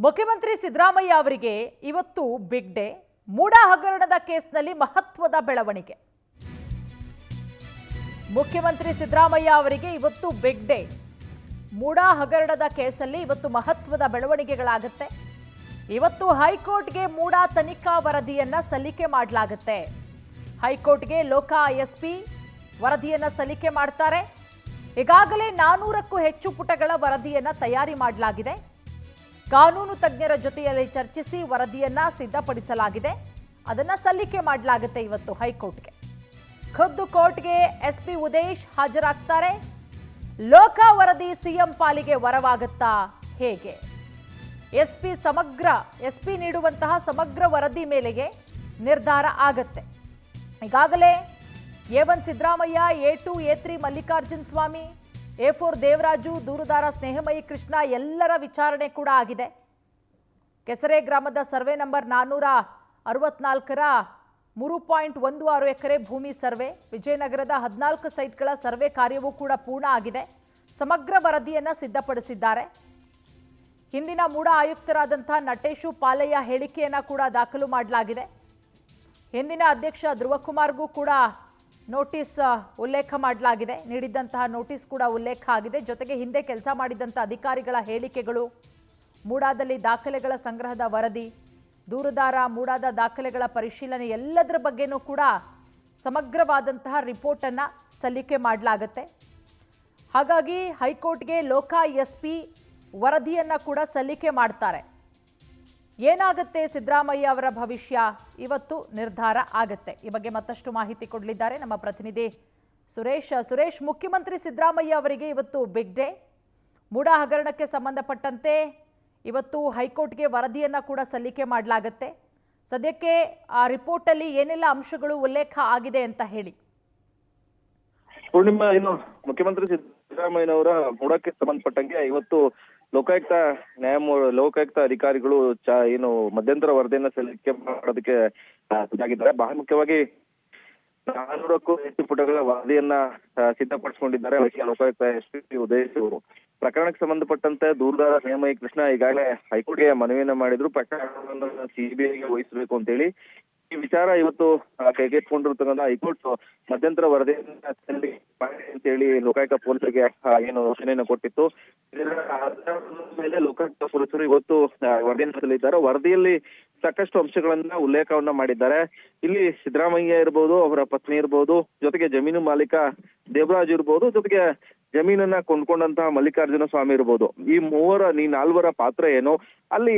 ಮುಖ್ಯಮಂತ್ರಿ ಸಿದ್ದರಾಮಯ್ಯ ಅವರಿಗೆ ಇವತ್ತು ಬಿಗ್ ಡೇ. ಮೂಡಾ ಹಗರಣದ ಕೇಸ್ನಲ್ಲಿ ಮಹತ್ವದ ಬೆಳವಣಿಗೆ. ಮುಖ್ಯಮಂತ್ರಿ ಸಿದ್ದರಾಮಯ್ಯ ಅವರಿಗೆ ಇವತ್ತು ಬಿಗ್ ಡೇ. ಮೂಡಾ ಹಗರಣದ ಕೇಸಲ್ಲಿ ಇವತ್ತು ಮಹತ್ವದ ಬೆಳವಣಿಗೆಗಳಾಗುತ್ತೆ. ಇವತ್ತು ಹೈಕೋರ್ಟ್ಗೆ ಮೂಡಾ ತನಿಖಾ ವರದಿಯನ್ನ ಸಲ್ಲಿಕೆ ಮಾಡಲಾಗುತ್ತೆ. ಹೈಕೋರ್ಟ್ಗೆ ಲೋಕಾ ಎಸ್ಪಿ ವರದಿಯನ್ನ ಸಲ್ಲಿಕೆ ಮಾಡ್ತಾರೆ. ಈಗಾಗಲೇ 400ಕ್ಕೂ ಹೆಚ್ಚು ಪುಟಗಳ ವರದಿಯನ್ನ ತಯಾರಿ ಮಾಡಲಾಗಿದೆ. ಕಾನೂನು ತಜ್ಞರ ಜೊತೆಯಲ್ಲಿ ಚರ್ಚಿಸಿ ವರದಿಯನ್ನ ಸಿದ್ಧಪಡಿಸಲಾಗಿದೆ. ಅದನ್ನ ಸಲ್ಲಿಕೆ ಮಾಡಲಾಗುತ್ತೆ ಇವತ್ತು ಹೈಕೋರ್ಟ್ಗೆ. ಖುದ್ದು ಕೋರ್ಟ್ಗೆ ಎಸ್ಪಿ ಉದೇಶ್ ಹಾಜರಾಗ್ತಾರೆ. ಲೋಕಾ ವರದಿ ಸಿಎಂ ಪಾಲಿಗೆ ವರವಾಗುತ್ತಾ ಹೇಗೆ? ಎಸ್ಪಿ ನೀಡುವಂತಹ ಸಮಗ್ರ ವರದಿ ಮೇಲೆಗೆ ನಿರ್ಧಾರ ಆಗತ್ತೆ. ಈಗಾಗಲೇ A1 Siddaramaiah, A2 A3 Mallikarjun ಸ್ವಾಮಿ, A4 ದೇವರಾಜು, ದೂರುದಾರ ಸ್ನೇಹಮಯಿ ಕೃಷ್ಣ ಎಲ್ಲರ ವಿಚಾರಣೆ ಕೂಡ ಆಗಿದೆ. ಕೆಸರೆ ಗ್ರಾಮದ ಸರ್ವೆ ನಂಬರ್ 464ರ 3.16 ಎಕರೆ ಭೂಮಿ ಸರ್ವೆ, ವಿಜಯನಗರದ 14 ಸೈಟ್ಗಳ ಸರ್ವೆ ಕಾರ್ಯವೂ ಕೂಡ ಪೂರ್ಣ ಆಗಿದೆ. ಸಮಗ್ರ ವರದಿಯನ್ನ ಸಿದ್ಧಪಡಿಸಿದ್ದಾರೆ. ಹಿಂದಿನ ಮೂಡಾ ಆಯುಕ್ತರಾದಂತಹ ನಟೇಶು ಪಾಲಯ್ಯ ಹೇಳಿಕೆಯನ್ನ ಕೂಡ ದಾಖಲು ಮಾಡಲಾಗಿದೆ. ಹಿಂದಿನ ಅಧ್ಯಕ್ಷ ಧ್ರುವಕುಮಾರ್ಗೂ ಕೂಡ ನೋಟಿಸ್ ಉಲ್ಲೇಖ ಮಾಡಲಾಗಿದೆ. ನೀಡಿದಂತಹ ನೋಟಿಸ್ ಕೂಡ ಉಲ್ಲೇಖ ಆಗಿದೆ. ಜೊತೆಗೆ ಹಿಂದೆ ಕೆಲಸ ಮಾಡಿದಂಥ ಅಧಿಕಾರಿಗಳ ಹೇಳಿಕೆಗಳು, ಮೂಡಾದಲ್ಲಿ ದಾಖಲೆಗಳ ಸಂಗ್ರಹದ ವರದಿ, ದೂರುದಾರ ಮೂಡಾದ ದಾಖಲೆಗಳ ಪರಿಶೀಲನೆ ಎಲ್ಲದರ ಬಗ್ಗೆನೂ ಕೂಡ ಸಮಗ್ರವಾದಂತಹ ರಿಪೋರ್ಟ್ ಅನ್ನ ಸಲ್ಲಿಕೆ ಮಾಡಲಾಗುತ್ತೆ. ಹಾಗಾಗಿ ಹೈಕೋರ್ಟ್ಗೆ ಲೋಕಾ ಎಸ್ಪಿ ವರದಿಯನ್ನ ಕೂಡ ಸಲ್ಲಿಕೆ ಮಾಡ್ತಾರೆ. ಏನಾಗುತ್ತೆ ಸಿದ್ದರಾಮಯ್ಯ ಅವರ ಭವಿಷ್ಯ ಇವತ್ತು ನಿರ್ಧಾರ ಆಗತ್ತೆ. ಈ ಬಗ್ಗೆ ಮತ್ತಷ್ಟು ಮಾಹಿತಿ ಕೊಡಲಿದ್ದಾರೆ ನಮ್ಮ ಪ್ರತಿನಿಧಿ ಸುರೇಶ್. ಮುಖ್ಯಮಂತ್ರಿ ಸಿದ್ದರಾಮಯ್ಯ ಅವರಿಗೆ ಇವತ್ತು ಬಿಗ್ ಡೇ. ಮೂಡಾ ಹಗರಣಕ್ಕೆ ಸಂಬಂಧಪಟ್ಟಂತೆ ಇವತ್ತು ಹೈಕೋರ್ಟ್ಗೆ ವರದಿಯನ್ನ ಕೂಡ ಸಲ್ಲಿಕೆ ಮಾಡಲಾಗುತ್ತೆ. ಸದ್ಯಕ್ಕೆ ಆ ರಿಪೋರ್ಟ್ ಅಲ್ಲಿ ಏನೆಲ್ಲ ಅಂಶಗಳು ಉಲ್ಲೇಖ ಆಗಿದೆ ಅಂತ ಹೇಳಿ. ಪೂರ್ಣಿಮಾ, ಮುಖ್ಯಮಂತ್ರಿ ಸಿದ್ದರಾಮಯ್ಯನವರ ಮೂಡಕ್ಕೆ ಸಂಬಂಧಪಟ್ಟಂಗೆ ಇವತ್ತು ಲೋಕಾಯುಕ್ತ ಅಧಿಕಾರಿಗಳು ಮಧ್ಯಂತರ ವರದಿಯನ್ನ ಸಲ್ಲಿಕೆ ಮಾಡೋದಕ್ಕೆ ಸಜ್ಜಾಗಿದ್ದಾರೆ. ಬಹಳ ಮುಖ್ಯವಾಗಿ 400ಕ್ಕೂ ಹೆಚ್ಚು ಪುಟಗಳ ವರದಿಯನ್ನ ಸಿದ್ಧಪಡಿಸಿಕೊಂಡಿದ್ದಾರೆ ಲೋಕಾಯುಕ್ತ ಎಸ್ಪಿ ಉದೇಶ್ ಅವರು. ಪ್ರಕರಣಕ್ಕೆ ಸಂಬಂಧಪಟ್ಟಂತೆ ದೂರುದಾರ ಸ್ನೇಹಮಯಿ ಕೃಷ್ಣ ಈಗಾಗಲೇ ಹೈಕೋರ್ಟ್ಗೆ ಮನವಿಯನ್ನ ಮಾಡಿದ್ರು. ಪ್ರಕರಣವನ್ನು ಸಿಬಿಐಗೆ ವಹಿಸಬೇಕು ಅಂತ ಹೇಳಿ. ಈ ವಿಚಾರ ಇವತ್ತು ಕೈಗೆತ್ತಿಕೊಂಡಿರ್ತಕ್ಕಂಥ ಹೈಕೋರ್ಟ್ ಮಧ್ಯಂತರ ವರದಿಯನ್ನ ಸಲ್ಲಿಕೆ ಮಾಡಿ ಅಂತ ಹೇಳಿ ಲೋಕಾಯುಕ್ತ ಪೊಲೀಸರಿಗೆ ಸೂಚನೆಯನ್ನು ಕೊಟ್ಟಿತ್ತು. ಇದರ ಮೇಲೆ ಲೋಕಾಯುಕ್ತ ಪೊಲೀಸರು ಇವತ್ತು ವರದಿಯನ್ನು ಸಲ್ಲಿಸಿದ್ದಾರೆ. ವರದಿಯಲ್ಲಿ ಸಾಕಷ್ಟು ಅಂಶಗಳನ್ನ ಉಲ್ಲೇಖವನ್ನ ಮಾಡಿದ್ದಾರೆ. ಇಲ್ಲಿ ಸಿದ್ದರಾಮಯ್ಯ ಇರ್ಬೋದು, ಅವರ ಪತ್ನಿ ಇರ್ಬೋದು, ಜೊತೆಗೆ ಜಮೀನು ಮಾಲೀಕ ದೇವರಾಜ್ ಇರ್ಬೋದು, ಜೊತೆಗೆ ಜಮೀನನ್ನ ಕೊಂಡ್ಕೊಂಡಂತಹ ಮಲ್ಲಿಕಾರ್ಜುನ ಸ್ವಾಮಿ ಇರ್ಬೋದು. ಈ ನಾಲ್ವರ ಪಾತ್ರ ಏನು? ಅಲ್ಲಿ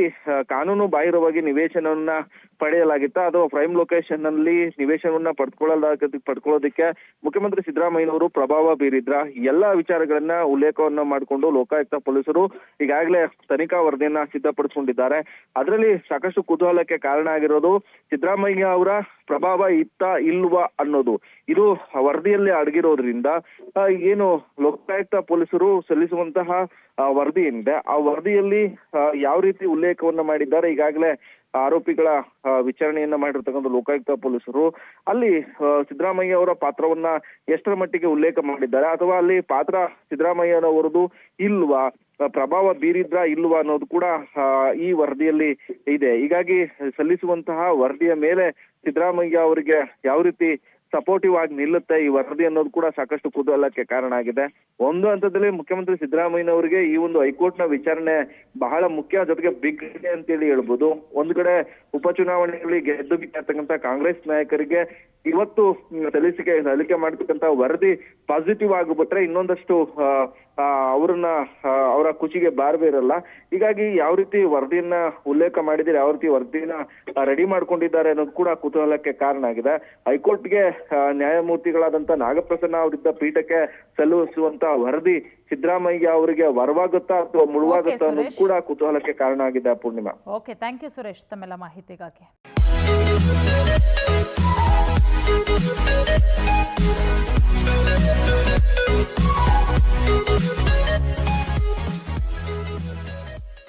ಕಾನೂನು ಬಾಹಿರವಾಗಿ ನಿವೇಶನವನ್ನ ಪಡೆಯಲಾಗಿತ್ತ ಅಥವಾ ಪ್ರೈಮ್ ಲೊಕೇಶನ್ ನಲ್ಲಿ ನಿವೇಶನವನ್ನ ಪಡ್ಕೊಳ್ಳೋದಕ್ಕೆ ಮುಖ್ಯಮಂತ್ರಿ ಸಿದ್ದರಾಮಯ್ಯನವರು ಪ್ರಭಾವ ಬೀರಿದ್ರ? ಎಲ್ಲಾ ವಿಚಾರಗಳನ್ನ ಉಲ್ಲೇಖವನ್ನ ಮಾಡಿಕೊಂಡು ಲೋಕಾಯುಕ್ತ ಪೊಲೀಸರು ಈಗಾಗಲೇ ತನಿಖಾ ವರದಿಯನ್ನ ಸಿದ್ಧಪಡಿಸಿಕೊಂಡಿದ್ದಾರೆ. ಅದರಲ್ಲಿ ಸಾಕಷ್ಟು ಕುತೂಹಲಕ್ಕೆ ಕಾರಣ ಆಗಿರೋದು ಸಿದ್ದರಾಮಯ್ಯ ಅವರ ಪ್ರಭಾವ ಇತ್ತ ಇಲ್ವಾ ಅನ್ನೋದು. ಇದು ವರದಿಯಲ್ಲಿ ಅಡಗಿರೋದ್ರಿಂದ ಲೋಕಾಯುಕ್ತ ಪೊಲೀಸರು ಸಲ್ಲಿಸುವಂತಹ ವರದಿ ಏನಿದೆ ಆ ವರದಿಯಲ್ಲಿ ಯಾವ ರೀತಿ ಉಲ್ಲೇಖವನ್ನ ಮಾಡಿದ್ದಾರೆ, ಈಗಾಗಲೇ ಆರೋಪಿಗಳ ವಿಚಾರಣೆಯನ್ನ ಮಾಡಿರ್ತಕ್ಕಂಥ ಲೋಕಾಯುಕ್ತ ಪೊಲೀಸರು ಅಲ್ಲಿ ಸಿದ್ದರಾಮಯ್ಯ ಅವರ ಪಾತ್ರವನ್ನ ಎಷ್ಟರ ಮಟ್ಟಿಗೆ ಉಲ್ಲೇಖ ಮಾಡಿದ್ದಾರೆ, ಅಥವಾ ಅಲ್ಲಿ ಪಾತ್ರ ಸಿದ್ದರಾಮಯ್ಯನವರದು ಇಲ್ವಾ, ಪ್ರಭಾವ ಬೀರಿದ್ರಾ ಇಲ್ವಾ ಅನ್ನೋದು ಕೂಡ ಈ ವರದಿಯಲ್ಲಿ ಇದೆ. ಹೀಗಾಗಿ ಸಲ್ಲಿಸುವಂತಹ ವರದಿಯ ಮೇಲೆ ಸಿದ್ದರಾಮಯ್ಯ ಅವರಿಗೆ ಯಾವ ರೀತಿ ಸಪೋರ್ಟಿವ್ ಆಗಿ ನಿಲ್ಲುತ್ತೆ ಈ ವರದಿ ಅನ್ನೋದು ಕೂಡ ಸಾಕಷ್ಟು ಕುತೂಹಲಕ್ಕೆ ಕಾರಣ ಆಗಿದೆ. ಒಂದು ಹಂತದಲ್ಲಿ ಮುಖ್ಯಮಂತ್ರಿ ಸಿದ್ದರಾಮಯ್ಯನವರಿಗೆ ಈ ಒಂದು ಹೈಕೋರ್ಟ್ ನ ವಿಚಾರಣೆ ಬಹಳ ಮುಖ್ಯ, ಜೊತೆಗೆ ಬಿಗ್ ಡೇ ಅಂತೇಳಿ ಹೇಳ್ಬೋದು. ಒಂದು ಕಡೆ ಉಪಚುನಾವಣೆಯಲ್ಲಿ ಗೆದ್ದು ಬಿಟ್ಟಿರ್ತಕ್ಕಂಥ ಕಾಂಗ್ರೆಸ್ ನಾಯಕರಿಗೆ ಇವತ್ತು ಸಲ್ಲಿಕೆ ಮಾಡತಕ್ಕಂತ ವರದಿ ಪಾಸಿಟಿವ್ ಆಗಿಬಿಟ್ರೆ ಇನ್ನೊಂದಷ್ಟು ಅವರ ಖುಷಿಗೆ ಬಾರ್ಬೇ ಇರಲ್ಲ. ಹೀಗಾಗಿ ಯಾವ ರೀತಿ ವರದಿಯನ್ನ ಉಲ್ಲೇಖ ಮಾಡಿದ್ರೆ, ಯಾವ ರೀತಿ ವರದಿಯನ್ನ ರೆಡಿ ಮಾಡ್ಕೊಂಡಿದ್ದಾರೆ ಅನ್ನೋದು ಕೂಡ ಕುತೂಹಲಕ್ಕೆ ಕಾರಣ ಆಗಿದೆ. ಹೈಕೋರ್ಟ್ಗೆ ನ್ಯಾಯಮೂರ್ತಿಗಳಾದಂತ ನಾಗಪ್ರಸನ್ನ ಅವರಿದ್ದ ಪೀಠಕ್ಕೆ ಸಲ್ಲಿಸುವಂತ ವರದಿ ಸಿದ್ದರಾಮಯ್ಯ ಅವರಿಗೆ ವರವಾಗುತ್ತಾ ಅಥವಾ ಮುಳುವಾಗುತ್ತಾ ಅನ್ನೋದು ಕೂಡ ಕುತೂಹಲಕ್ಕೆ ಕಾರಣ ಆಗಿದೆ. Purnima, okay, thank you Suresh ತಮ್ಮೆಲ್ಲ ಮಾಹಿತಿಗಾಗಿ.